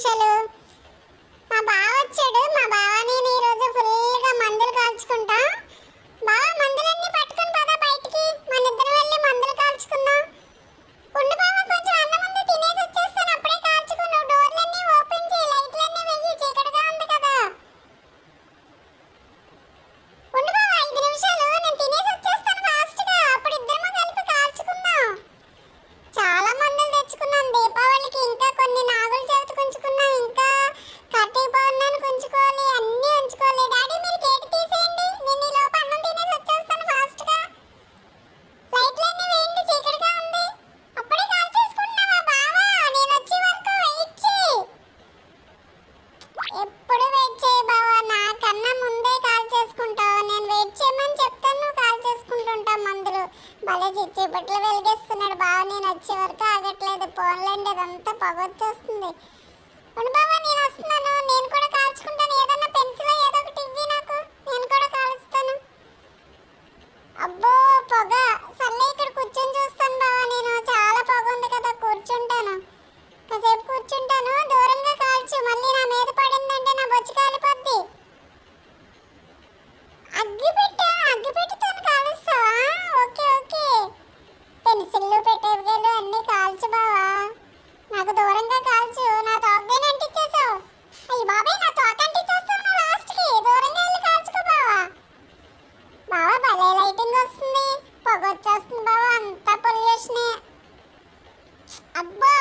శుభాకాంక్షలు. మా బావ వచ్చాడు. మా బావ నేను ఈరోజు ఫుల్గా మందులు కాల్చుకుంటా. బావ మందులన్నీ పట్టుకుని పదా బయటికి, మన ఇద్దరం వెళ్ళి మందులు కాల్చుకుందాం. ఉండు బావ, కొంచెం అన్నం ఉంది, తినేసి వచ్చేస్తాను. అప్పుడే కాల్చుకున్నావు. డోర్లన్నీ ఓపెన్ చేయి, లైట్లన్నీ వెయ్యి, చీకటిగా ఉంది కదా. ఉండు బావ, 5 నిమిషాలు, నేను తినేసి వచ్చేస్తాను ఫాస్ట్గా. అప్పుడు ఇద్దరము కలిపి కాల్చుకుందాం. చాలా మందులు తెచ్చుకున్నాం దీపావళికి. ఇంకా కొన్ని నాగుల చవితికి ఉంచుకున్నాం, ఇంకా కార్తీక పౌర్ణమికి ఉంచుకోవాలి, అన్నీ ఉంచుకోవాలి. డాడీ మీరు గేట్ తీసేయండి, నేను ఈ లోపు అన్నం తినేసి వచ్చేస్తాను ఫాస్ట్గా. లైట్లన్నీ వేయండి, చీకటిగా ఉంది. అప్పుడే కాల్ చేసుకుంటున్నావా బావా? నేను వచ్చే వరకు వెయిట్ చేయి. ఎప్పుడు వెయిట్ చేయి బావా, నాకన్నా ముందే కాల్ చేసుకుంటావు. నేను వెయిట్ చేయమని చెప్తాను, నువ్వు కాల్ చేసుకుంటుంటావు మందులు. భలే చిచ్చి బట్టలు వెలిగిస్తున్నాడు బావ. నేను వచ్చే వరకు ఆగట్లేదు. పోన్లేండి, అదంతా పొగ వచ్చేస్తుంది. అవును బావ, నేను వస్తున్నాను. నేను కూడా కాల్చుకుంటాను. ఏదన్నా పెన్సిల్ ఏదో ఒకటి ఇవ్వి నాకు, నేను కూడా కాలుస్తాను. అబ్బో పొగ! సర్లే, ఇక్కడ కూర్చొని చూస్తాను బావ. నేను చాలా పొగ ఉంది కదా, కూర్చుంటాను. కాసేపు కూర్చుంటాను. దూరంగా కాల్చు, మళ్ళీ నా మీద పడిందంటే నా బొచ్చు కాలిపోద్ది. అగ్గిపెట్టితో కాలుస్తావా? Okay okay. పెన్సిళ్ళు పెట్టేవిగలు అన్నీ కాల్చు బావా. నాకు దూరంగా కాల్చు. నా తోకగానే అంటించేసావు. అయ్యి బాబాయ్, నా తోక అంటించేస్తాను లాస్ట్కి. దూరంగా వెళ్ళి కాల్చుకో బావా. బావా భలే లైటింగ్ వస్తుంది, పొగ వచ్చేస్తుంది బావా. అంతా పొల్యూషనే. అబ్బా